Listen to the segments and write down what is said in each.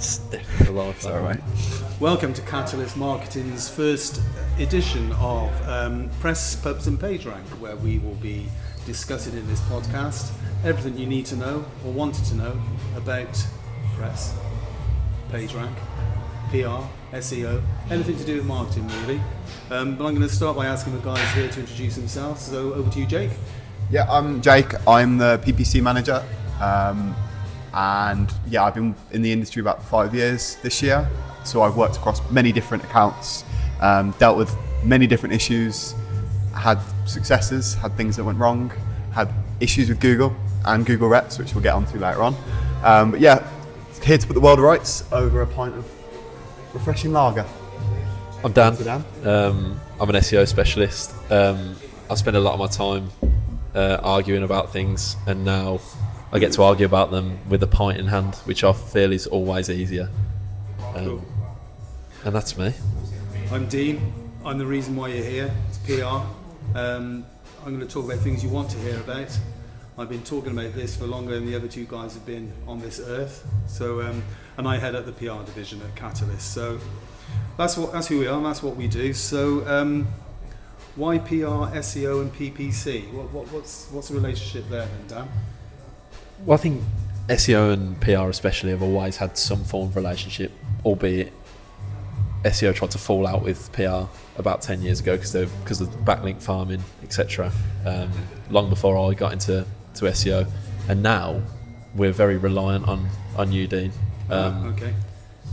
It's definitely a life. All right. Welcome to Catalyst Marketing's first edition of Press, Pubs and PageRank, where we will be discussing in this podcast everything you need to know or wanted to know about press, PageRank, PR, SEO, anything to do with marketing really. But I'm going to start by asking the guys here to introduce themselves. So over to you, Jake. Yeah, I'm Jake. I'm the PPC manager. And yeah, I've been in the industry about 5 years this year. So I've worked across many different accounts, dealt with many different issues, had successes, had things that went wrong, had issues with Google and Google Reps, which we'll get onto later on. But yeah, here to put the world right over a pint of refreshing lager. I'm Dan. I'm an SEO specialist. I spend a lot of my time arguing about things, and now I get to argue about them with a pint in hand, which I feel is always easier. Cool. And that's me. I'm Dean. I'm the reason why you're here. It's PR. I'm going to talk about things you want to hear about. I've been talking about this for longer than the other two guys have been on this earth. So, and I head up the PR division at Catalyst. So that's who we are, and that's what we do. So, why PR, SEO, and PPC? What's the relationship there then, Dan? Well, I think SEO and PR especially have always had some form of relationship, albeit SEO tried to fall out with PR about 10 years ago because of backlink farming, etc. Long before I got into SEO, and now we're very reliant on you, Dean. Okay.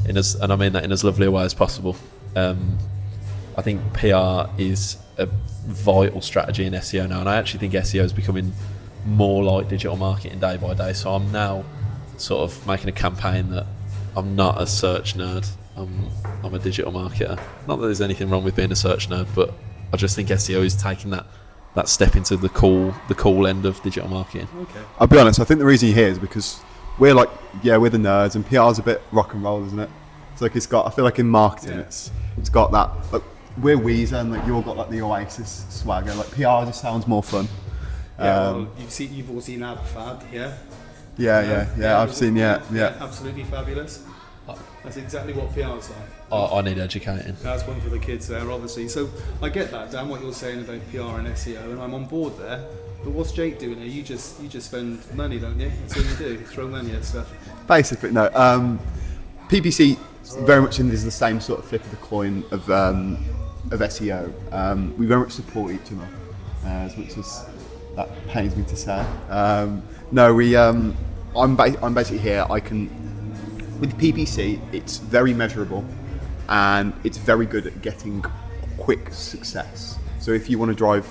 And I mean that in as lovely a way as possible. I think PR is a vital strategy in SEO now, and I actually think SEO is becoming more like digital marketing day by day. So I'm now sort of making a campaign that I'm not a search nerd. I'm a digital marketer. Not that there's anything wrong with being a search nerd, but I just think SEO is taking that step into the cool end of digital marketing. Okay. I'll be honest, I think the reason you're here is because we're the nerds, and PR's a bit rock and roll, isn't it? It's like I feel like in marketing, it's got that, like, we're Weezer, and like you've got like the Oasis swagger. Like PR just sounds more fun. Yeah, well, you've all seen AdFab, yeah? Yeah, I've seen, yeah. Absolutely fabulous. That's exactly what PR is like. I need educating. That's one for the kids there, obviously. So I get that, Dan, what you're saying about PR and SEO, and I'm on board there. But what's Jake doing here? You just spend money, don't you? That's all you do. Throw money at stuff. Basically, no. PPC very much is the same sort of flip of the coin of SEO. We very much support each other, as much as that pains me to say. I'm basically here. With PPC, it's very measurable, and it's very good at getting quick success. So if you want to drive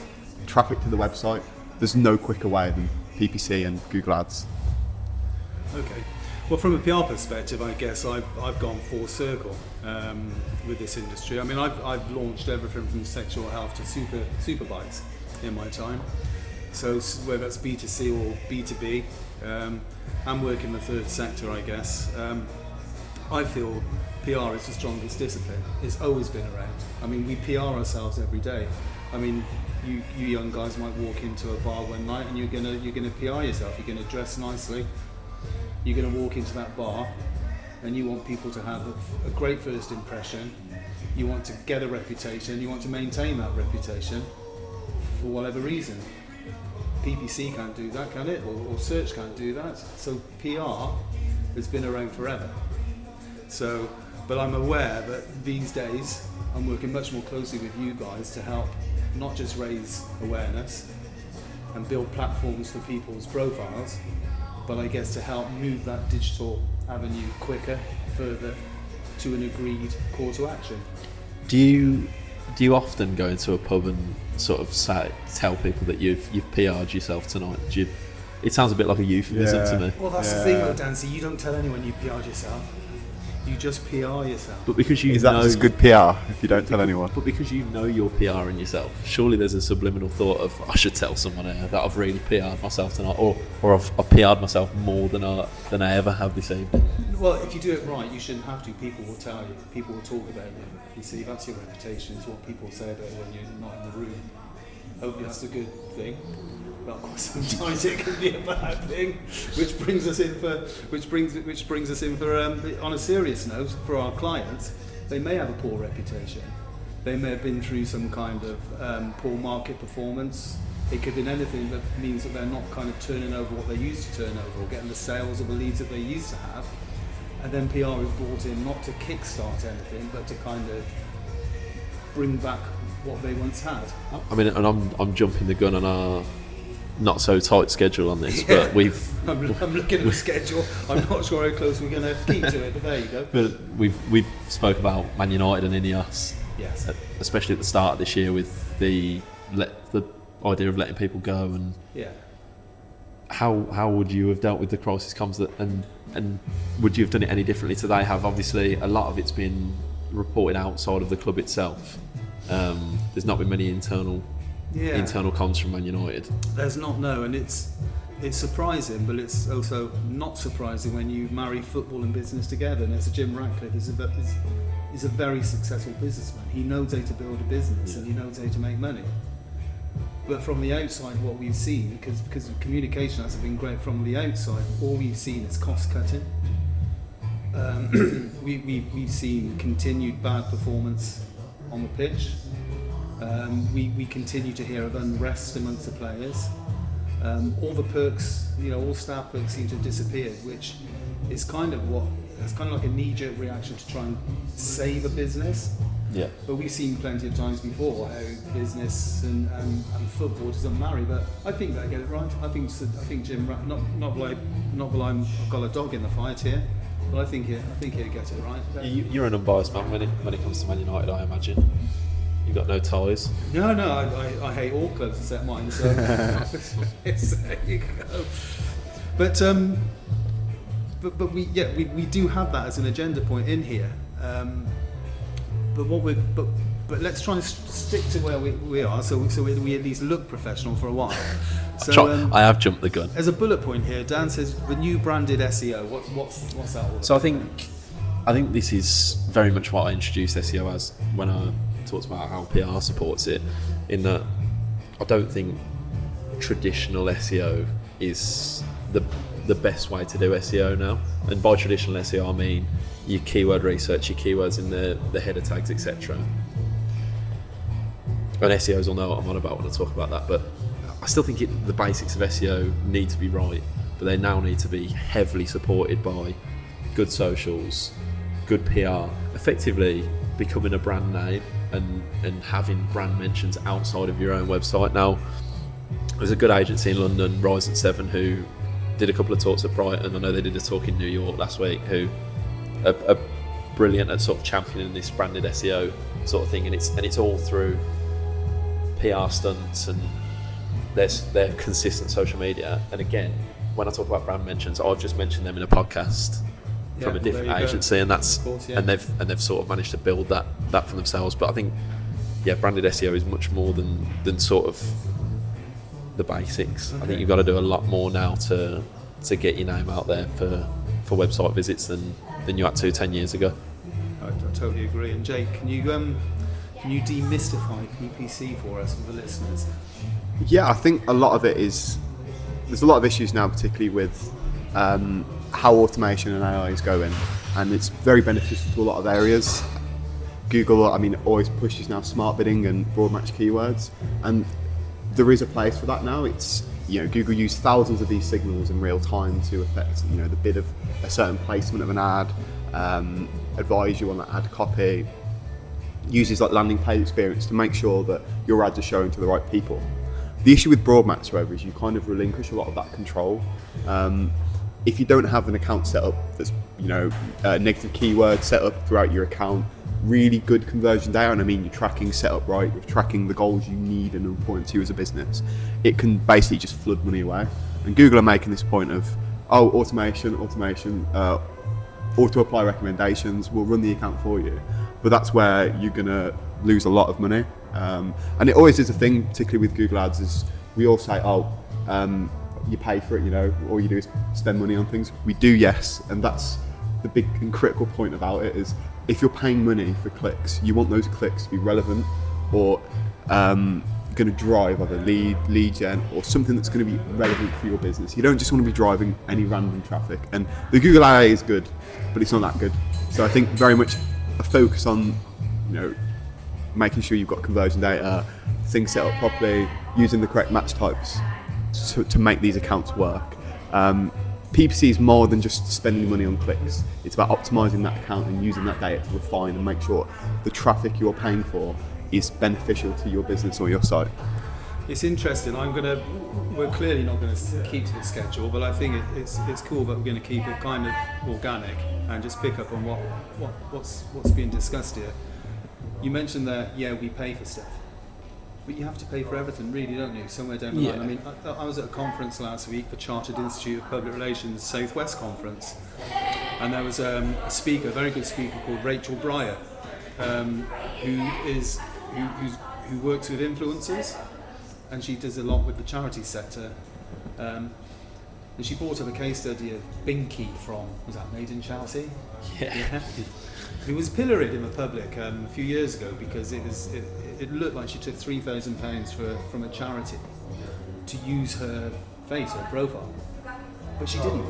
traffic to the website, there's no quicker way than PPC and Google Ads. Okay. Well, from a PR perspective, I guess I've gone full circle with this industry. I mean, I've launched everything from sexual health to super bikes in my time. So whether it's B2C or B2B, I'm working in the third sector, I guess. I feel PR is the strongest discipline. It's always been around. I mean, we PR ourselves every day. I mean, you young guys might walk into a bar one night and you're gonna PR yourself. You're gonna dress nicely. You're gonna walk into that bar, and you want people to have a great first impression. You want to get a reputation. You want to maintain that reputation for whatever reason. PPC can't do that, can it? Or search can't do that. So PR has been around forever. So, but I'm aware that these days I'm working much more closely with you guys to help not just raise awareness and build platforms for people's profiles, but I guess to help move that digital avenue quicker, further to an agreed call to action. Do you often go into a pub and sort of tell people that you've PR'd yourself tonight? It sounds a bit like a euphemism to me. Well, that's the thing though, Dancy. You don't tell anyone you PR'd yourself. You just PR yourself. But because is that just good PR if you don't tell anyone? But because you know you're PRing yourself, surely there's a subliminal thought of I should tell someone that I've really PR'd myself tonight, or I've PR'd myself more than I ever have this evening. Well, if you do it right, you shouldn't have to. People will tell you. People will talk about you. You see, that's your reputation. It's what people say about you when you're not in the room. Hopefully that's a good thing. well, sometimes it can be a bad thing, which brings us in for on a serious note, for our clients, they may have a poor reputation. They may have been through some kind of poor market performance. It could be anything that means that they're not kind of turning over what they used to turn over, or getting the sales or the leads that they used to have. And then PR is brought in not to kickstart anything, but to kind of bring back what they once had. I mean, and I'm jumping the gun on our not so tight schedule on this, but I'm looking at the schedule. I'm not sure how close we're going to keep to it, but there you go. But we've spoke about Man United and Ineos, yes, especially at the start of this year with the idea of letting people go, and how would you have dealt with the crisis comes that, and would you have done it any differently to they have? Obviously, a lot of it's been reported outside of the club itself. There's not been many internal comms from Man United. There's not, no, and it's surprising, but it's also not surprising when you marry football and business together. And as Jim Ratcliffe is a very successful businessman. He knows how to build a business and he knows how to make money. But from the outside, what we've seen, because communication hasn't been great from the outside, all we've seen is cost cutting. We've seen continued bad performance on the pitch. We continue to hear of unrest amongst the players. All the perks, all staff perks seem to have disappeared, which is kind of like a knee-jerk reaction to try and save a business. Yeah. But we've seen plenty of times before how business and football doesn't marry. But I think they get it right. I think Jim, not that I've got a dog in the fight here, but I think he'll get it right. You're an unbiased man when it comes to Man United, I imagine. You've got no ties. No, I hate all clubs except mine. So there you go. But we do have that as an agenda point in here. But let's try and stick to where we are, so we at least look professional for a while. So I have jumped the gun. As a bullet point here, Dan says the new branded SEO. What's that all about? So I think this is very much what I introduced SEO as when I talked about how PR supports it. In that, I don't think traditional SEO is the best way to do SEO now. And by traditional SEO, I mean your keyword research, your keywords in the header tags, etc. And SEOs will know what I'm on about when I talk about that, but I still think the basics of SEO need to be right, but they now need to be heavily supported by good socials, good PR, effectively becoming a brand name and having brand mentions outside of your own website. Now, there's a good agency in London, Rise at 7, who did a couple of talks at Brighton. I know they did a talk in New York last week, who are brilliant at sort of championing this branded SEO sort of thing, and it's all through PR stunts and their consistent social media. And again, when I talk about brand mentions, I've just mentioned them in a podcast from a different agency, and that's course, and they've sort of managed to build that for themselves. But I think branded SEO is much more than sort of the basics. Okay. I think you've got to do a lot more now to get your name out there for website visits than you had to 10 years ago. I totally agree. And Jake, can you demystify PPC for us, for the listeners? Yeah, I think a lot of it is, there's a lot of issues now, particularly with how automation and AI is going, and it's very beneficial to a lot of areas. Google, always pushes now smart bidding and broad match keywords, and there is a place for that now. It's, Google use thousands of these signals in real time to affect, the bid of a certain placement of an ad, advise you on the ad copy, uses like landing page experience to make sure that your ads are showing to the right people. The issue with broad match, however, is you kind of relinquish a lot of that control. If you don't have an account set up that's, negative keywords set up throughout your account, really good conversion data, and you're tracking set up right, you're tracking the goals you need and are important to you as a business, it can basically just flood money away. And Google are making this point of, automation, auto-apply recommendations, will run the account for you. But that's where you're going to lose a lot of money. And it always is a thing, particularly with Google Ads, is we all say, you pay for it, all you do is spend money on things. We do, yes, and that's the big and critical point about it, is if you're paying money for clicks, you want those clicks to be relevant or going going to drive either lead gen or something that's going to be relevant for your business. You don't just want to be driving any random traffic. And the Google IA is good, but it's not that good. So I think very much a focus on, making sure you've got conversion data, things set up properly, using the correct match types to make these accounts work. PPC is more than just spending money on clicks. It's about optimizing that account and using that data to refine and make sure the traffic you're paying for is beneficial to your business or your site. It's interesting. We're clearly not going to keep to the schedule, but I think it's cool that we're going to keep it kind of organic and just pick up on what's being discussed here. You mentioned that, we pay for stuff, but you have to pay for everything, really, don't you? Somewhere down the line. I mean, I was at a conference last week, the Chartered Institute of Public Relations Southwest Conference, and there was a speaker, a very good speaker called Rachel Breyer, who works with influencers, and she does a lot with the charity sector. And she brought up a case study of Binky from, was that Made in Chelsea? Yeah. Who was pilloried in the public a few years ago because it looked like she took £3,000 from a charity to use her face, her profile, but she didn't.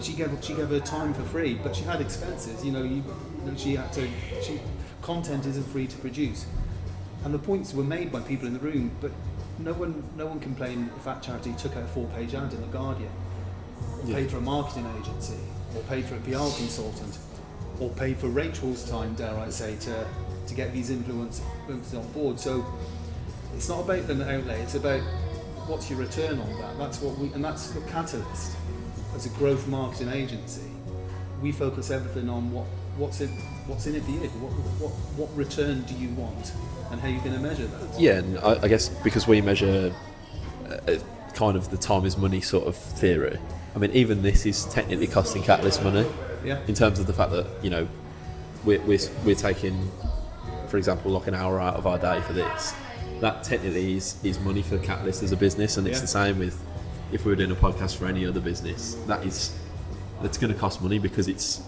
She gave her time for free, but she had expenses. Content isn't free to produce, and the points were made by people in the room, but no one complained if that charity took out a 4-page ad in the Guardian, or paid for a marketing agency, or paid for a PR consultant, or paid for Rachel's time, dare I say, to get these influencers on board. So it's not about an outlay, it's about what's your return on that. That's the catalyst. As a growth marketing agency, we focus everything on what's in it for you. What return do you want, and how are you going to measure that? Yeah, and I guess because we measure kind of the time is money sort of theory. I mean, even this is technically costing Catalyst money. Yeah. In terms of the fact that we're taking, for example, like an hour out of our day for this. That technically is money for Catalyst as a business, and it's the same with if we were doing a podcast for any other business. That's going to cost money because it's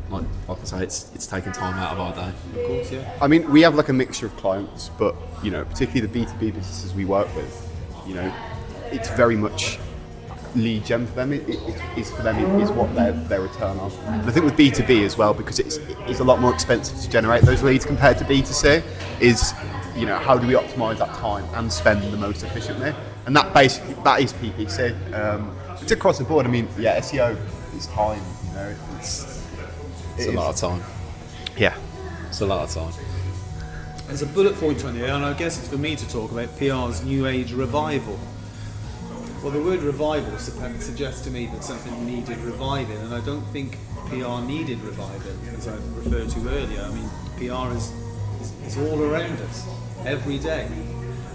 like I say, it's taking time out of our day. Of course, yeah. I mean, we have like a mixture of clients, but particularly the B2B businesses we work with, it's very much lead gen for them. It is for them is what their return on. And I think with B2B as well, because it's a lot more expensive to generate those leads compared to B2C, is how do we optimize that time and spend the most efficiently? And that is PPC. It's across the board. I mean, SEO is time. It's a lot of time. Yeah, it's a lot of time. There's a bullet point on here, and I guess it's for me to talk about PR's New Age revival. Well, the word revival suggests to me that something needed reviving, and I don't think PR needed reviving, as I referred to earlier. I mean, PR is all around us, every day.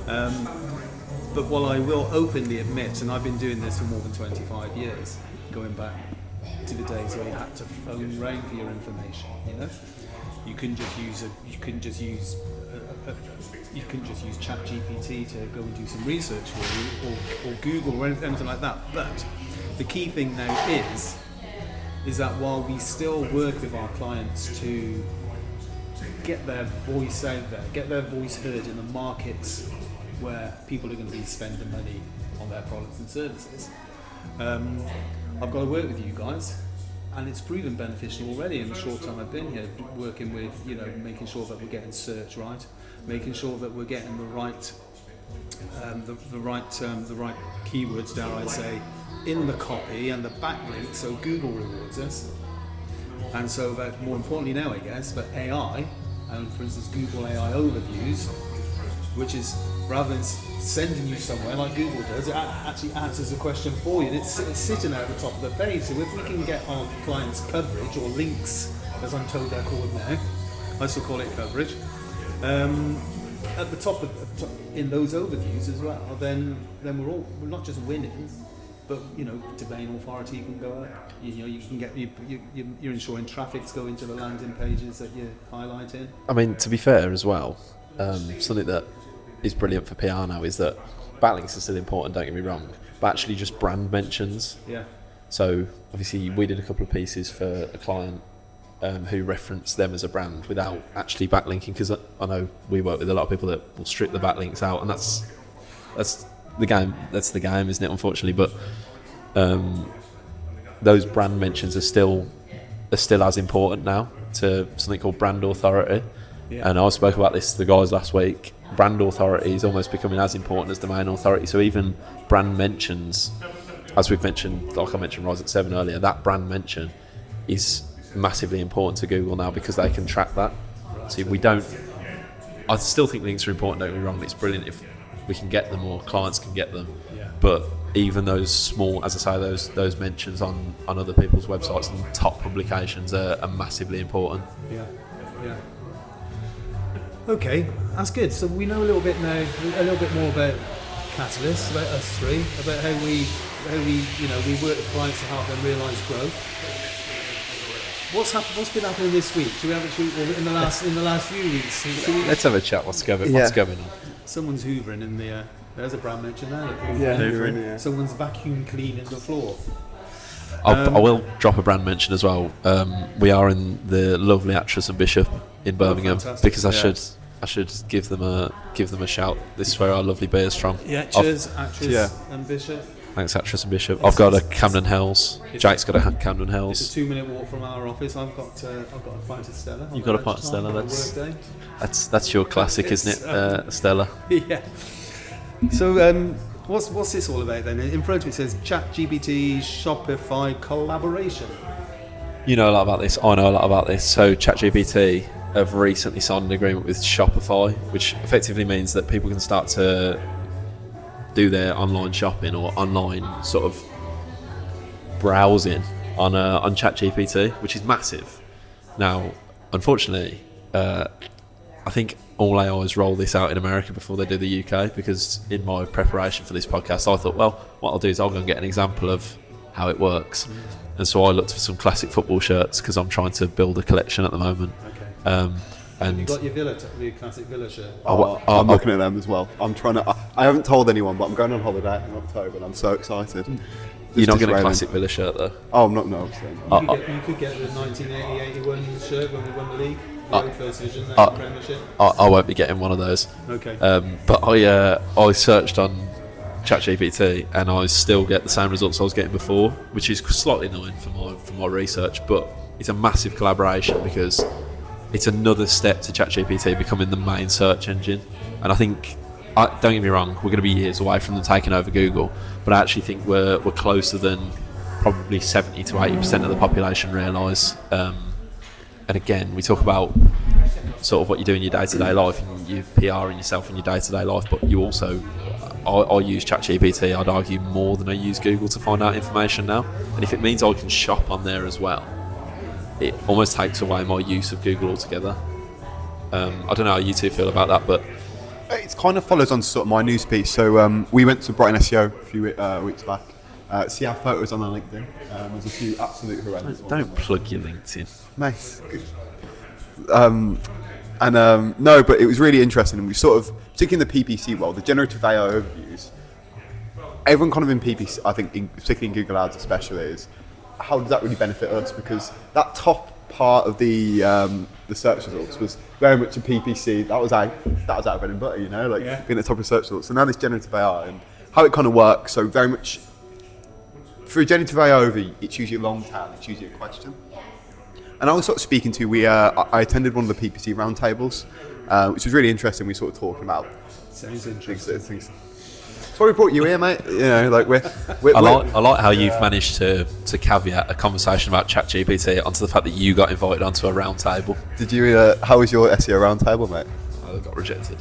But what I will openly admit, and I've been doing this for more than 25 years, going back to the days where you had to phone round for your information. You couldn't just use ChatGPT to go and do some research for you, or Google or anything like that. But the key thing now is that while we still work with our clients to get their voice out there, get their voice heard in the markets where people are going to be spending money on their products and services, I've got to work with you guys, and it's proven beneficial already in the short time I've been here, working with, making sure that we're getting search right, making sure that we're getting the right keywords, dare I say, in the copy and the backlink, so Google rewards us. And so that, more importantly now, I guess, but AI, and for instance Google AI overviews, which is, rather than sending you somewhere like Google does, it actually answers the question for you. It's sitting at the top of the page. So if we can get our clients coverage, or links, as I'm told they're called now, I still call it coverage, at the top in those overviews as well, then we're not just winning, but domain authority can go up. You can get you're ensuring traffic's going to the landing pages that you're highlighting. I mean, to be fair as well, something that is brilliant for PR now is that backlinks are still important, don't get me wrong, but actually just brand mentions. Yeah. So obviously we did a couple of pieces for a client who referenced them as a brand without actually backlinking, because I know we work with a lot of people that will strip the backlinks out, and that's that's the game. That's the game, isn't it? Unfortunately, but those brand mentions are still as important now to something called brand authority. Yeah. And I spoke about this to the guys last week. Brand authority is almost becoming as important as domain authority. So even brand mentions, as we've mentioned, like I mentioned Rise at 7 earlier, that brand mention is massively important to Google now because they can track that. See, I still think links are important, don't get me wrong. It's brilliant if we can get them or clients can get them. Yeah. But even those small, as I say, those mentions on other people's websites and top publications are massively important. Yeah. Okay, that's good. So we know a little bit now, a little bit more about Catalyst, about us three, about how we we work with clients to help them realise growth. What's been happening this week? Should we have a shoot in the last few weeks? Let's have a chat. What's going on? Someone's hoovering in the. There's a brand mention there. Hoovering. Yeah. Someone's vacuum cleaning the floor. I will drop a brand mention as well. We are in the lovely Actress and Bishop in Birmingham because I should give them a shout. This is where our lovely beer's from. Yeah, cheers, Actress and Bishop. Thanks, Actress and Bishop. I've got a Camden Hells. Jake's got a Camden Hells. It's a 2-minute walk from our office. I've got a pint of Stella. You've got a pint of Stella. That's your classic, isn't it, Stella? Yeah. So what's this all about then? In front of it says ChatGPT Shopify collaboration. You know a lot about this. I know a lot about this. So ChatGPT have recently signed an agreement with Shopify, which effectively means that people can start to do their online shopping or online sort of browsing on ChatGPT, which is massive. Now, unfortunately, I think all AIs roll this out in America before they do the UK, because in my preparation for this podcast, I thought, well, what I'll do is I'll go and get an example of how it works. And so I looked for some classic football shirts because I'm trying to build a collection at the moment. Okay. And you got your classic Villa shirt. I'm looking at them as well. I haven't told anyone, but I'm going on holiday in October, and I'm so excited. You're not getting a classic Villa shirt though. Oh, I'm not. No, you could get the 1980-81 shirt when we won the league. First division, Premiership. I won't be getting one of those. Okay. But I searched on ChatGPT and I still get the same results I was getting before, which is slightly annoying for my research. But it's a massive collaboration because it's another step to ChatGPT becoming the main search engine. And I think, don't get me wrong, we're going to be years away from them taking over Google, but I actually think we're closer than probably 70 to 80% of the population realise. And again, we talk about sort of what you do in your day-to-day life and you PR in yourself in your day-to-day life, but you also, I use ChatGPT, I'd argue, more than I use Google to find out information now. And if it means I can shop on there as well, it almost takes away my use of Google altogether. I don't know how you two feel about that, but it kind of follows on sort of my news piece. So we went to Brighton SEO a few weeks back. See our photos on our LinkedIn. There's a few absolute horrendous ones. Don't plug your LinkedIn. Nice. No, but it was really interesting. And we sort of, particularly in the PPC world, the generative AI overviews, everyone kind of in PPC, I think, particularly in Google Ads especially, is how does that really benefit us? Because that top part of the search results was very much a PPC. That was our bread and butter, being at the top of search results. So now this generative AI and how it kind of works. So very much for a generative AI overview, it's usually a long tail. It's usually a question. And I was sort of speaking to, I attended one of the PPC roundtables, which was really interesting. We sort of talking about sounds interesting. Things. That's why we brought you here, mate. I like how you've managed to caveat a conversation about ChatGPT onto the fact that you got invited onto a roundtable. Did you? How was your SEO roundtable, mate? I got rejected.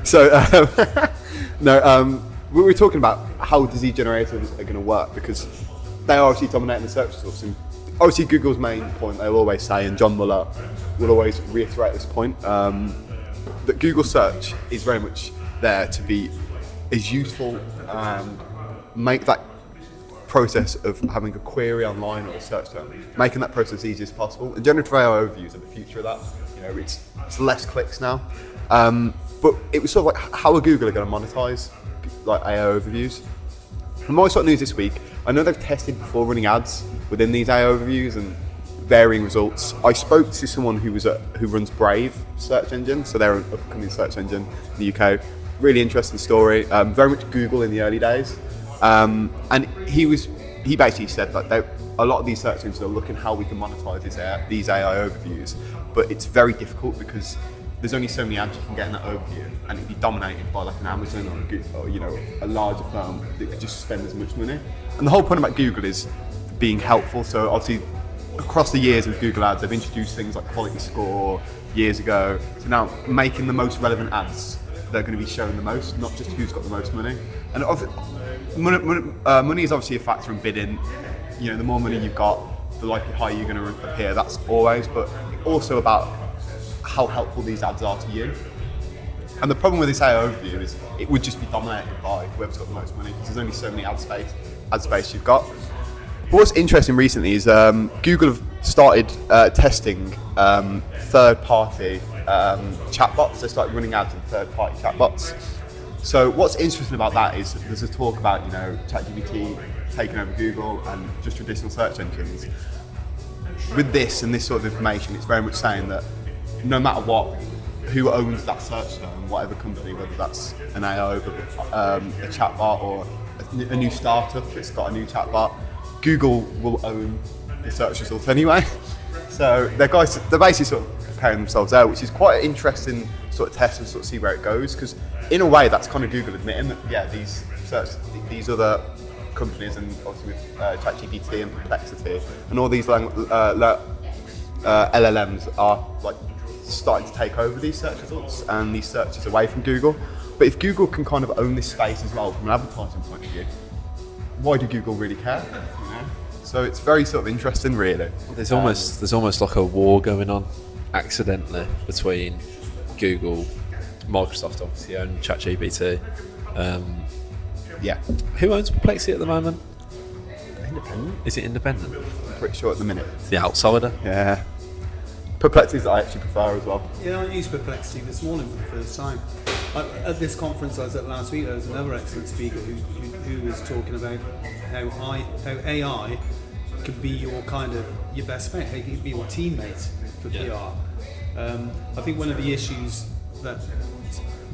So we were talking about how disease generators are going to work because they are obviously dominating the search results. And obviously, Google's main point they'll always say, and John Muller will always reiterate this point, that Google search is very much there to be as useful and make that process of having a query online or a search term, making that process easy as possible. And generative AI overviews are the future of that. It's less clicks now. But it was sort of like how are Google going to monetize like AI overviews? And my sort of news this week, I know they've tested before running ads within these AI overviews and varying results. I spoke to someone who runs Brave search engine, so they're an upcoming search engine in the UK, really interesting story. Very much Google in the early days, and he basically said that a lot of these search engines are looking how we can monetize these AI overviews, but it's very difficult because there's only so many ads you can get in that overview, and it'd be dominated by like an Amazon or a Google, or a larger firm that could just spend as much money. And the whole point about Google is being helpful. So obviously, across the years with Google Ads, they've introduced things like quality score years ago to now making the most relevant ads that are going to be shown the most, not just who's got the most money. And money is obviously a factor in bidding. The more money you've got, the likely higher you're going to appear. That's always, but also about how helpful these ads are to you. And the problem with this AI overview is it would just be dominated by whoever's got the most money, because there's only so many ad space you've got. But what's interesting recently is Google have started testing third-party chatbots. They started running ads in third-party chatbots. So what's interesting about that is there's a talk about ChatGPT taking over Google and just traditional search engines. With this and this sort of information, it's very much saying that no matter what, who owns that search term, whatever company, whether that's an AI over a chatbot or a new startup that's got a new chatbot, Google will own the search results anyway. So they're basically sort of preparing themselves out, which is quite an interesting sort of test and sort of see where it goes. Because in a way, that's kind of Google admitting that these other companies, and obviously with ChatGPT and Perplexity and all these LLMs are like starting to take over these search results and these searches away from Google. But if Google can kind of own this space as well from an advertising point of view, why do Google really care? So it's very sort of interesting, really. There's almost like a war going on accidentally between Google, Microsoft obviously own ChatGPT. Yeah. Who owns Perplexity at the moment? Independent. Is it independent? I'm pretty sure at the minute. It's the outsider. Yeah. Perplexities I actually prefer as well. Yeah, I used Perplexity this morning for the first time. At this conference I was at last week, there was another excellent speaker who was talking about how AI could be your best mate, how it could be your teammate for PR. I think one of the issues that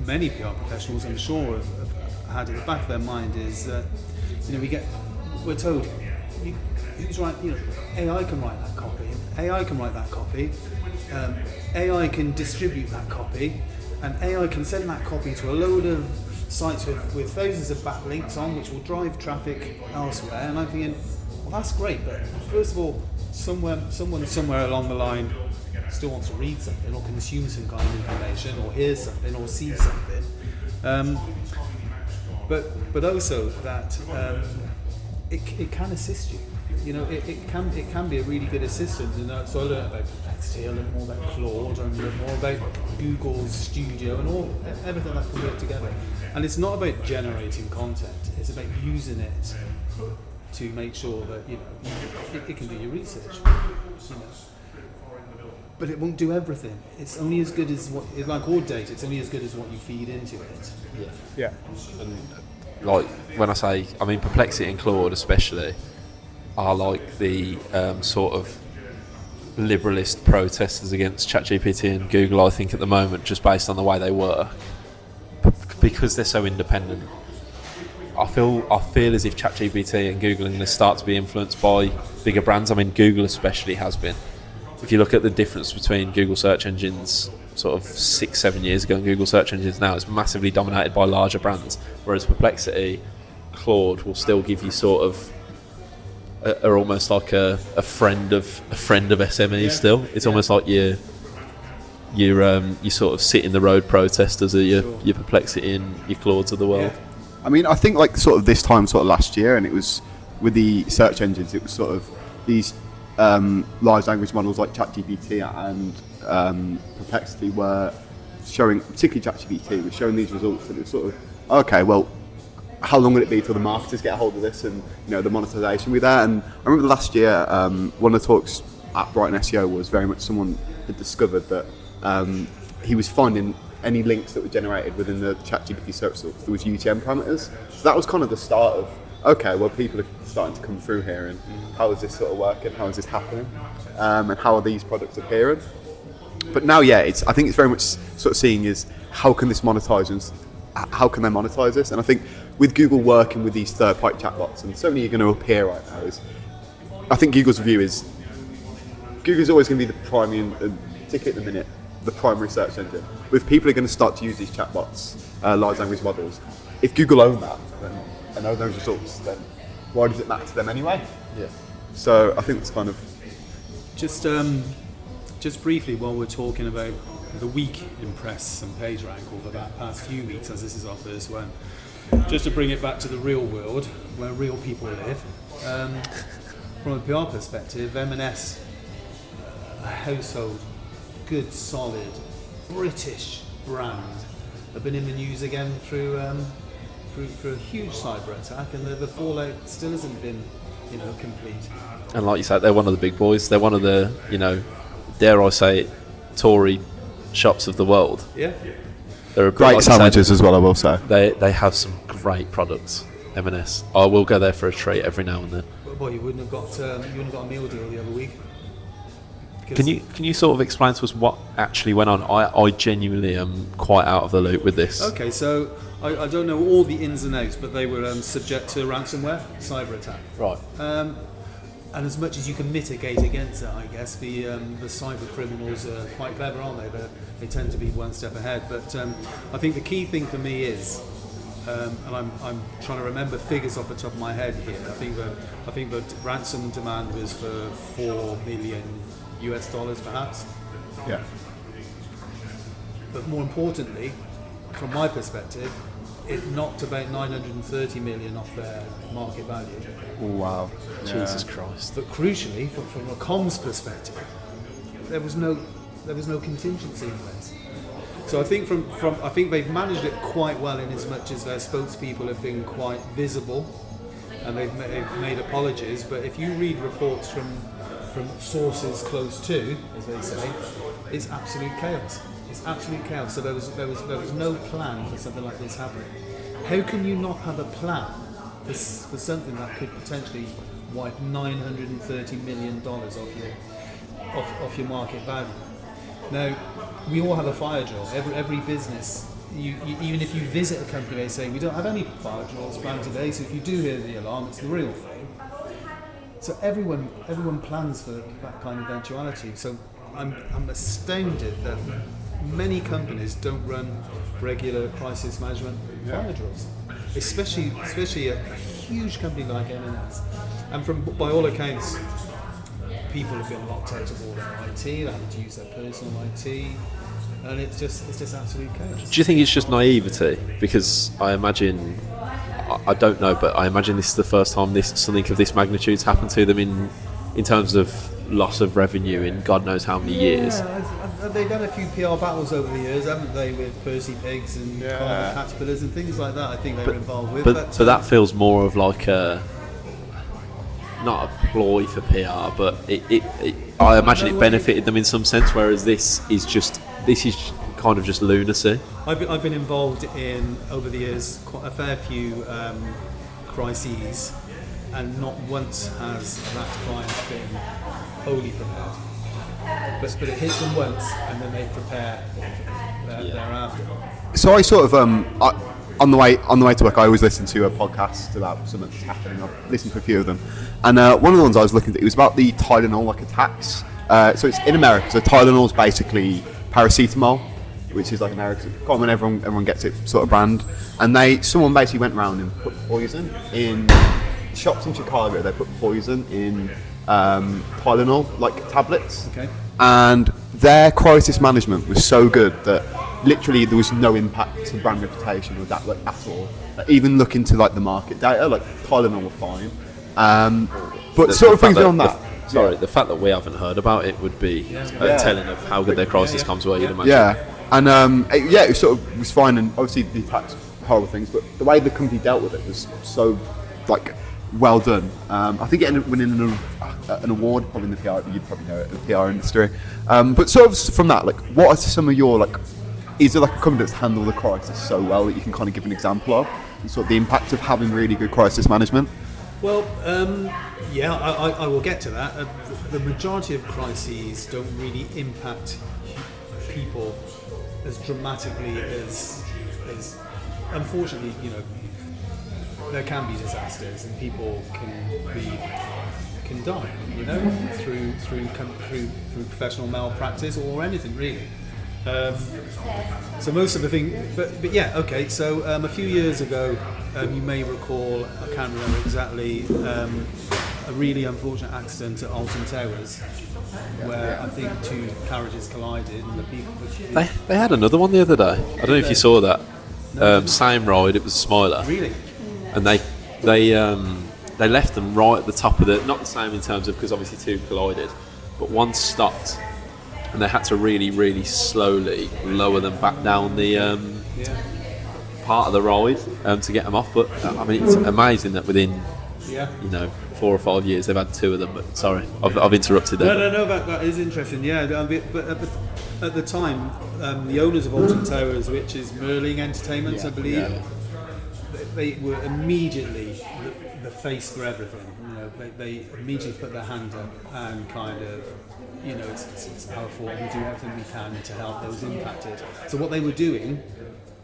many PR professionals, I'm sure, have had in the back of their mind is that we're told who's right. AI can write that copy. AI can write that copy. AI can distribute that copy, and AI can send that copy to a load of sites with thousands of backlinks on, which will drive traffic elsewhere. And I'm thinking, well, that's great, but first of all, someone somewhere along the line still wants to read something or consume some kind of information or hear something or see something. But also that it can assist you. It can be a really good assistant. So I learned about Perplexity, I learned more about Claude, I learned more about Google's Studio and everything that can work together. And it's not about generating content; it's about using it to make sure that it can do your research. But it won't do everything. It's only as good as like all data. It's only as good as what you feed into it. Yeah. And like when I mean Perplexity and Claude especially are like the sort of liberalist protesters against ChatGPT and Google, I think, at the moment, just based on the way they work, because they're so independent. I feel as if ChatGPT and Google are going to start to be influenced by bigger brands. I mean, Google especially has been. If you look at the difference between Google search engines sort of 6-7 years ago and Google search engines now, it's massively dominated by larger brands, whereas Perplexity, Claude will still give you sort of are almost like a friend of SMEs still. It's almost like you sort of sit in the road protesters of your Perplexity and your Claudes of the world. I mean, I think like sort of this time sort of last year, and it was with the search engines, it was sort of these large language models like ChatGPT and Perplexity were showing, particularly ChatGPT was showing these results, and it was sort of, okay, well, how long will it be till the marketers get a hold of this and the monetization with that? And I remember last year, one of the talks at Brighton SEO was very much someone had discovered that he was finding any links that were generated within the ChatGPT search results, there was UTM parameters. So that was kind of the start of, okay, well, people are starting to come through here, and how is this sort of working? How is this happening? And how are these products appearing? But now, I think it's very much sort of seeing is how can this monetize and how can they monetize this? And I think with Google working with these third-party chatbots, and so many are going to appear right now, I think Google's view is Google's always going to be the primary, particularly at the minute, the primary search engine. But if people are going to start to use these chatbots, large language models, if Google own that and own those results, then why does it matter to them anyway? Yeah. So I think it's kind of... Just briefly, while we're talking about the week in press and PageRank over that past few weeks, as this is our first one, just to bring it back to the real world, where real people live, from a PR perspective, M&S, a household, good, solid, British brand, have been in the news again through a huge cyber attack, and the fallout still hasn't been, complete. And like you said, they're one of the big boys. They're one of the, dare I say it, Tory shops of the world. Yeah. They're a great sandwiches as well, I will say. They have some great products, M&S. I will go there for a treat every now and then. Well, you wouldn't have got a meal deal the other week. Can you sort of explain to us what actually went on? I genuinely am quite out of the loop with this. Okay, so I don't know all the ins and outs, but they were subject to ransomware, cyber attack. Right. And as much as you can mitigate against it, I guess the cyber criminals are quite clever, aren't they? They tend to be one step ahead. But I think the key thing for me is, and I'm trying to remember figures off the top of my head here. I think the ransom demand was for $4 million perhaps. Yeah. But more importantly, from my perspective, it knocked about 930 million off their market value. Wow. Jesus Christ. But crucially, from a comms perspective, there was no contingency in place. So I think I think they've managed it quite well, in as much as their spokespeople have been quite visible and they've made apologies. But if you read reports from sources close to, as they say, it's absolute chaos. It's absolute chaos. So there was no plan for something like this happening. How can you not have a plan for something that could potentially wipe $930 million off your market value? Now, we all have a fire drill. Every business, even if you visit a company, they say we don't have any fire drills planned today. So if you do hear the alarm, it's the real thing. So everyone plans for that kind of eventuality. So I'm astounded that many companies don't run regular crisis management fire drills, especially a huge company like M&S. And by all accounts, people have been locked out of all their IT. They have to use their personal IT, and it's just absolute chaos. Do you think it's just naivety? Because I imagine, I don't know, but I imagine this is the first time something of this magnitude's happened to them in terms of loss of revenue in God knows how many years. Yeah, they've had a few PR battles over the years, haven't they, with Percy Pigs and Carnival Caterpillars and things like that. I think they were involved with. But that feels more of like not a ploy for PR, but I imagine it benefited them in some sense. Whereas this is kind of just lunacy. I've been involved in, over the years, quite a fair few crises, and not once has that client been wholly prepared. But it hits them once, and then they prepare thereafter. So I sort of on the way to work, I always listen to a podcast about something that's happening. I've listened to a few of them, and one of the ones I was looking at, it was about the Tylenol attacks. So it's in America. So Tylenol is basically paracetamol, which is like American common, everyone gets it sort of brand. And someone basically went around and put poison in shops in Chicago. They put poison in Tylenol tablets. Okay. And their crisis management was so good that literally there was no impact to brand reputation or that at all. Even looking to the market data, Tylenol were fine. But sort of brings me on that. The fact that we haven't heard about it would be telling of how good their crisis comes where you'd imagine. Yeah, and it sort of was fine, and obviously the attacks horrible things, but the way the company dealt with it was so well done. I think it ended up winning an award, probably in the PR. You'd probably know it in the PR industry. But sort of from that, what are some of your is there a company that's handled the crisis so well that you can kind of give an example of, and sort of the impact of having really good crisis management? Well, I will get to that. The majority of crises don't really impact people as dramatically as unfortunately, there can be disasters and people can die, through professional malpractice or anything really. So most of the thing, but yeah, okay. So a few years ago, you may recall, I can't remember exactly, a really unfortunate accident at Alton Towers, where I think two carriages collided and the people. They had another one the other day. I don't know if you saw that. Same ride. It was a Smiler. Really? And they left them right at the top of the, not the same in terms of, because obviously two collided, but one stopped and they had to really, really slowly lower them back down the part of the ride to get them off. But I mean, it's amazing that within 4 or 5 years they've had two of them. But sorry, I've interrupted there. No, that is interesting. Yeah, but at the time, the owners of Alton Towers, which is Merling Entertainment, I believe, they were immediately the face for everything. They immediately put their hand up and kind of, it's our fault. We do everything we can to help those impacted. So what they were doing,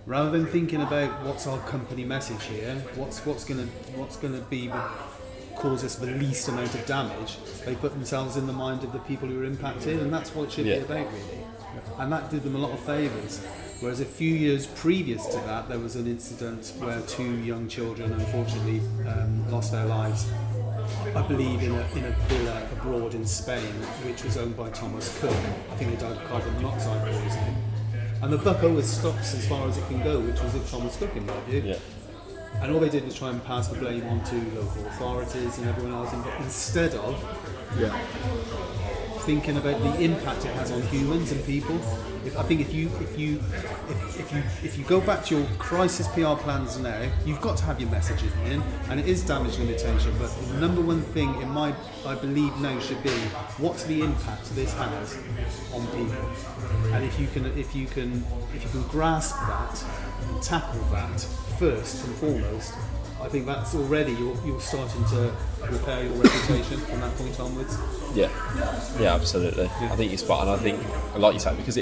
rather than thinking about what's our company message here, what's going to be cause us the least amount of damage, they put themselves in the mind of the people who are impacted, and that's what it should be about really. And that did them a lot of favours. Whereas a few years previous to that, there was an incident where two young children unfortunately lost their lives, I believe in a villa abroad in Spain, which was owned by Thomas Cook. I think they died of carbon monoxide poisoning. And the buck always stops as far as it can go, which was with Thomas Cook in my view. Yeah. And all they did was try and pass the blame on to local authorities and everyone else, instead of thinking about the impact it has on humans and people. If you go back to your crisis PR plans now, you've got to have your messages in, and it is damage limitation. But the number one thing I believe now should be, what's the impact this has on people? And if you can grasp that and tackle that first and foremost, I think that's already you're starting to repair your reputation from that point onwards. Yeah, absolutely. Yeah. I think you're spot on. I think, like you say, because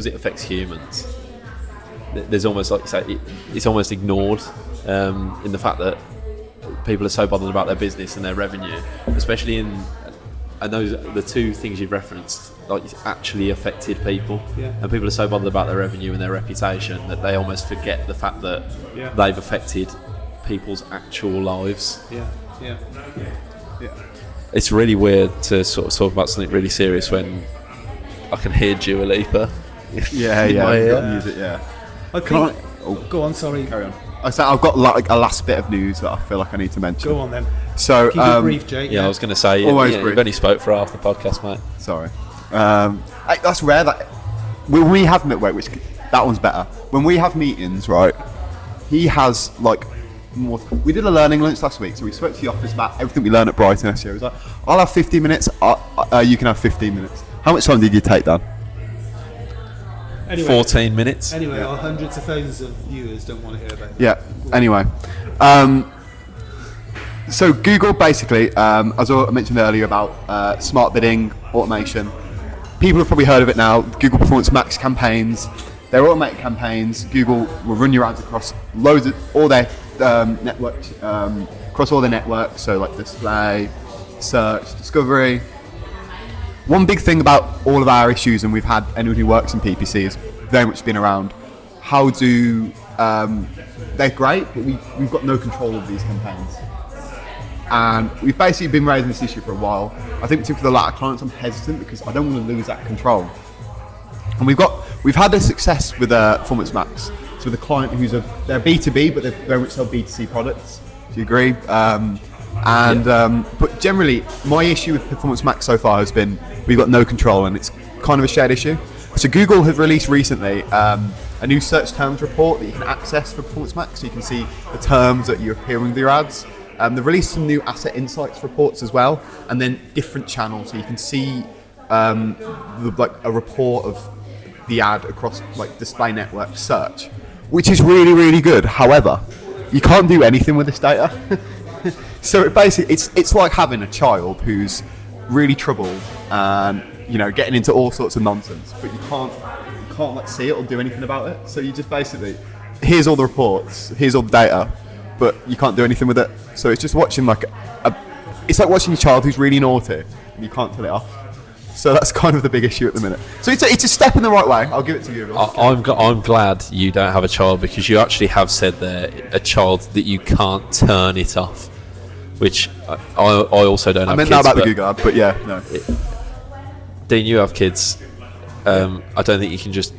it affects humans, there's almost, like you say, it's almost ignored in the fact that people are so bothered about their business and their revenue, especially and those the two things you've referenced, like, it's actually affected people, and people are so bothered about their revenue and their reputation that they almost forget the fact that they've affected people's actual lives. Yeah. It's really weird to sort of talk about something really serious when I can hear Dua Lipa. Music, Go on, sorry. Carry on. I've got like a last bit of news that I feel like I need to mention. Go on then. So, keep it brief, Jake. I was going to say, you've only spoke for half the podcast, mate. Sorry. That's rare that when we have which that one's better. When we have meetings, right? He has like more. We did a learning lunch last week, so we spoke to the office about everything we learned at Brighton SEO. He was like, "I'll have 15 minutes. You can have 15 minutes." How much time did you take, Dan? Anyway, 14 minutes. Anyway, our hundreds of thousands of viewers don't want to hear about that. Yeah. Anyway, so Google basically, as I mentioned earlier about smart bidding automation, people have probably heard of it now. Google Performance Max campaigns. They're automated campaigns. Google will run your ads across loads of all their networks, across all their networks. So like display, search, discovery. One big thing about all of our issues, and we've had anyone who works in PPC has very much been around how do they're great, but we've got no control of these campaigns. And we've basically been raising this issue for a while. I think particularly for the latter clients, I'm hesitant because I don't want to lose that control. And we've had this success with Performance Max. So with a client who's they're B2B, but they very much sell B2C products. Do you agree? But generally, my issue with Performance Max so far has been we've got no control, and it's kind of a shared issue. So Google have released recently a new search terms report that you can access for Performance Max, so you can see the terms that you're appearing with your ads. They've released some new asset insights reports as well, and then different channels, so you can see a report of the ad across like display network search, which is really, really good. However, you can't do anything with this data. So it's like having a child who's really troubled and getting into all sorts of nonsense, but you can't like see it or do anything about it. So you just basically here's all the reports, here's all the data, but you can't do anything with it. So it's just watching it's like watching your child who's really naughty and you can't tell it off. So that's kind of the big issue at the minute. So it's a step in the right way. I'll give it to you. I'm glad you don't have a child, because you actually have said there a child that you can't turn it off, which I also don't have meant kids. that about the Google ad, but yeah, no. Dean, you have kids. I don't think you can just,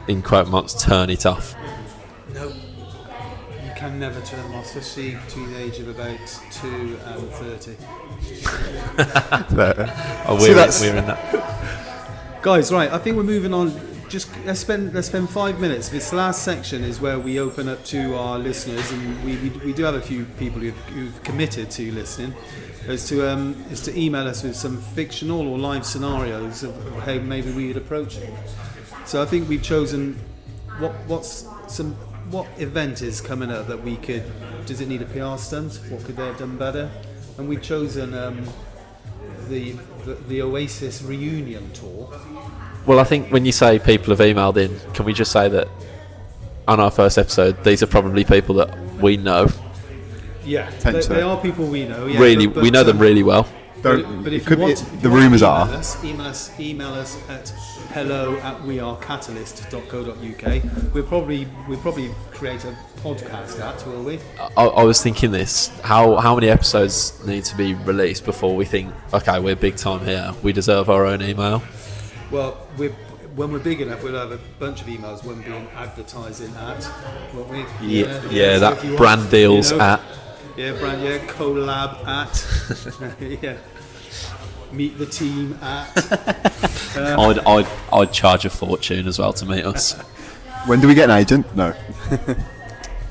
in quote marks, turn it off. No, you can never turn them off, especially to the age of about 2 and 30. We're in that. Guys, right, I think we're moving on. Just let's spend 5 minutes. This last section is where we open up to our listeners, and we do have a few people who've committed to listening. Is to email us with some fictional or live scenarios of how maybe we would approach it. So I think we've chosen what event is coming up that we could. Does it need a PR stunt? What could they have done better? And we've chosen the Oasis reunion tour. Well, I think when you say people have emailed in, can we just say that on our first episode, these are probably people that we know. Yeah, they are people we know. Yeah, really, we know them really well. But if you want, the rumours are. Email us at hello@wearecatalyst.co.uk. We'll probably create a podcast at, will we? I was thinking this. How many episodes need to be released before we think, okay, we're big time here, we deserve our own email? Well, when we're big enough, we'll have a bunch of emails. One being advertising at, won't we? Yeah, that so brand deals at. Yeah, collab at. Yeah. Meet the team at. I'd charge a fortune as well to meet us. When do we get an agent? No.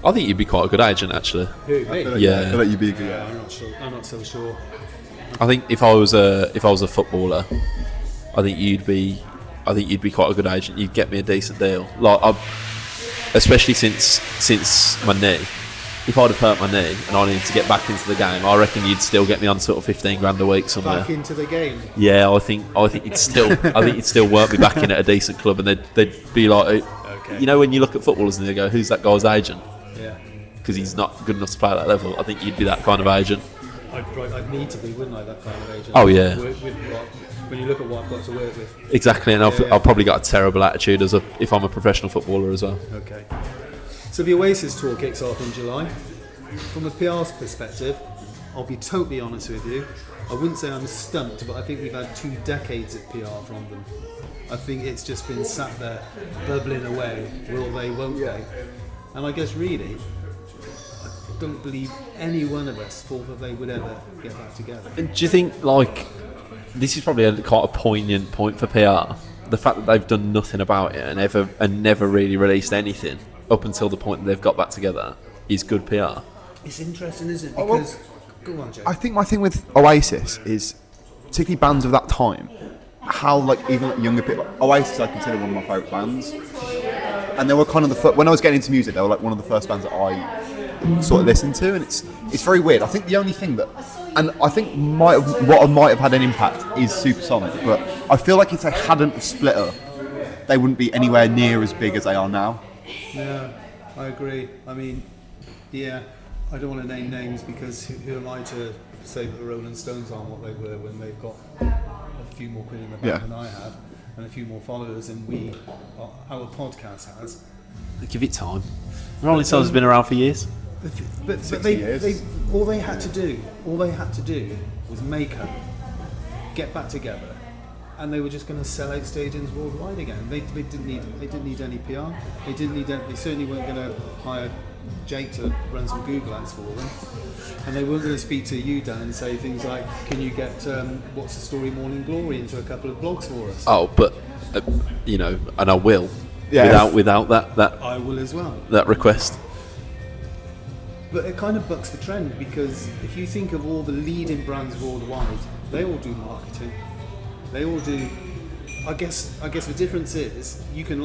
I think you'd be quite a good agent, actually. Who, me? I feel like you'd be a good. Yeah, I'm not so sure. I think if I was a footballer, I think you'd be quite a good agent. You'd get me a decent deal, especially since my knee. If I'd have hurt my knee and I needed to get back into the game, I reckon you'd still get me on sort of 15 grand a week somewhere. Back into the game. Yeah, I think you'd still work me back in at a decent club, and they'd be like, okay. You know, when you look at footballers and they go, "Who's that guy's agent?" Yeah. Because he's not good enough to play at that level. I think you'd be that kind of agent. I'd need to be, wouldn't I? That kind of agent. Oh yeah. When you look at what I've got to work with. Exactly, and I've probably got a terrible attitude if I'm a professional footballer as well. Okay. So the Oasis tour kicks off in July. From a PR perspective, I'll be totally honest with you. I wouldn't say I'm stumped, but I think we've had 2 decades of PR from them. I think it's just been sat there bubbling away. Will they, won't they? And I guess really, I don't believe any one of us thought that they would ever get back together. And do you think, this is probably quite a poignant point for PR, the fact that they've done nothing about it and never really released anything up until the point that they've got back together is good PR? It's interesting, isn't it? Because go on, Jay. I think my thing with Oasis is, particularly bands of that time, how even younger people. Oasis I consider one of my favourite bands, and they were kind of when I was getting into music, they were one of the first bands that I sort of listened to, and it's very weird. I think the only thing that, and I think what might have had an impact is Supersonic, but I feel like if they hadn't split up, they wouldn't be anywhere near as big as they are now. Yeah, I agree. I mean, yeah, I don't want to name names because who am I to say that the Rolling Stones aren't what they were when they've got a few more quid in the bank than I have, and a few more followers than our podcast has. Give it time. Rolling Stones has been around for years. But all they had to do was make up, get back together, and they were just going to sell out stadiums worldwide again. They didn't need any PR. They certainly weren't going to hire Jake to run some Google ads for them, and they weren't going to speak to you, Dan, and say things like, "Can you get What's the Story Morning Glory into a couple of blogs for us?" Oh, but and I will. Yeah. Without that I will as well. That request. But it kind of bucks the trend, because if you think of all the leading brands worldwide, they all do marketing. They all do. I guess the difference is you can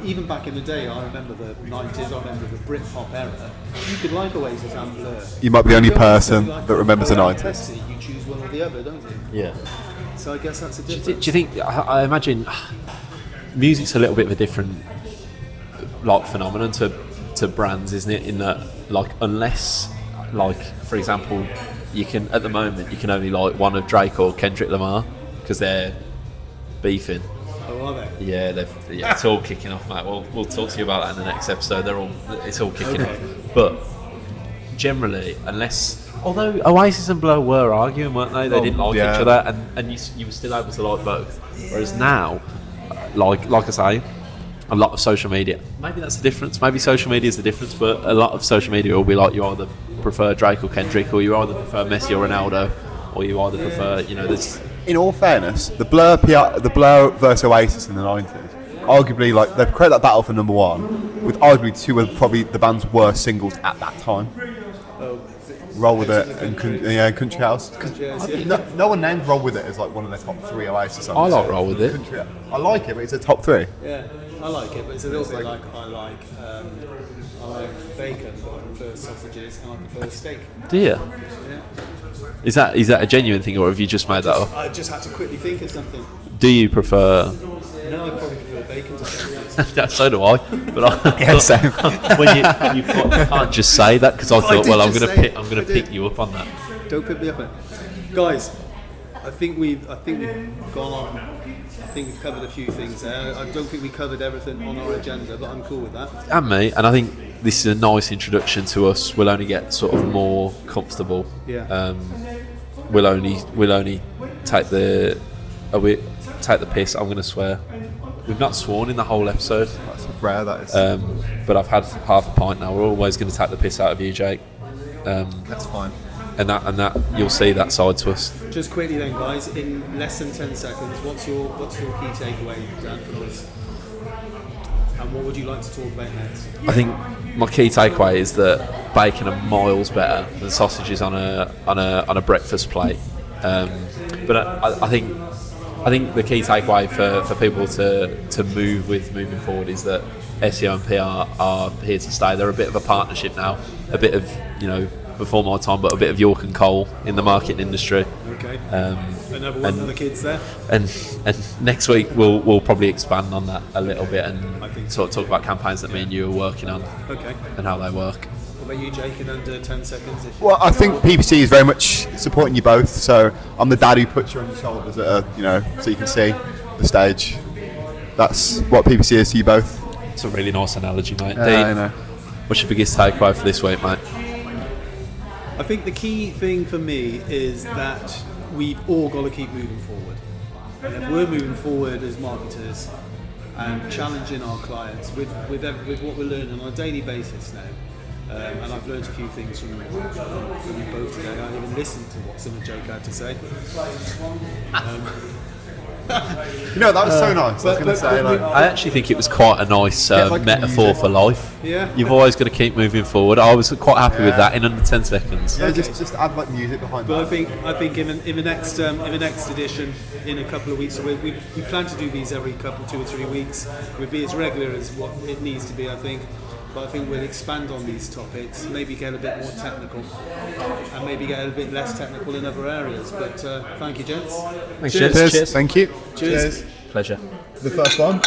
even back in the day. I remember the 90s. I remember the Britpop era. You could like Oasis and Blur. You might be the only person that remembers the 90s. Pepsi, you choose one or the other, don't you? Yeah. So I guess that's a difference. Do you think? I imagine music's a little bit of a different phenomenon to to brands, isn't it? In that, like, unless, like, for example, you can at the moment you can only like one of Drake or Kendrick Lamar because they're beefing. Oh, are they? Yeah, it's all kicking off, mate. We'll talk to you about that in the next episode. It's all kicking off. But generally, although Oasis and Blur were arguing, weren't they? They didn't like each other, and you were still able to like both. Whereas now, like I say, a lot of social media. Maybe that's the difference. Maybe social media is the difference, but a lot of social media will be like, you either prefer Drake or Kendrick, or you either prefer Messi or Ronaldo, or you either prefer, there's. In all fairness, the Blur versus Oasis in the 90s, arguably, like, they've created that battle for number one, with arguably two of probably the band's worst singles at that time. Roll With It and Country House. No one names Roll With It as like one of their top three Oasis songs. I like Roll With It. I like it, but it's a top three. Yeah, I like it, but it's a little bit like I like bacon, but I prefer sausages and I prefer steak. Do you? Yeah. Is that a genuine thing, or have you just made that up? I just had to quickly think of something. Do you prefer? No, I probably prefer bacon to sausages. So do I. But Yeah, same. when you can't just say that, because I thought, well, I'm gonna pick you up on that. Don't pick me up on it, guys. I think we've gone on. I think we've covered a few things there. I don't think we covered everything on our agenda, but I'm cool with that. And me, and I think this is a nice introduction to us. We'll only get sort of more comfortable. Yeah. We'll only take the piss. I'm going to swear. We've not sworn in the whole episode. That's rare, that is. But I've had half a pint now. We're always going to take the piss out of you, Jake. That's fine. And that you'll see that side to us. Just quickly then, guys, in less than 10 seconds, what's your key takeaway, Dan, from us? And what would you like to talk about next? I think my key takeaway is that bacon are miles better than sausages on a breakfast plate. But I think the key takeaway for people to move with moving forward is that SEO and PR are here to stay. They're a bit of a partnership now, a bit of before my time, but a bit of York and Cole in the marketing industry. Okay. Another one for the kids there. And next week we'll probably expand on that a little bit and I think sort of talk about campaigns that me and you are working on. Okay. And how they work. What about you, Jake, in under 10 seconds? Well, I think PPC is very much supporting you both. So I'm the dad who puts you on your shoulders so you can see the stage. That's what PPC is to you both. It's a really nice analogy, mate. I Dean, know. what's your biggest takeaway for this week, mate? I think the key thing for me is that we've all got to keep moving forward. And if we're moving forward as marketers and challenging our clients with what we're learning on a daily basis now, and I've learned a few things from you both today. I even listened to what some of Joke had to say. That was so nice. I was going to say, I actually think it was quite a nice metaphor music for life. Yeah. You've always got to keep moving forward. I was quite happy with that in under 10 seconds. Yeah, just add like music behind But that. I think in the next edition, in a couple of weeks, so we plan to do these every 2 or 3 weeks. We'll be as regular as what it needs to be, I think. But I think we'll expand on these topics, maybe get a bit more technical, and maybe get a bit less technical in other areas. But thank you, gents. Thanks, Cheers. gents. Cheers. Thank you. Cheers. Pleasure. The first one.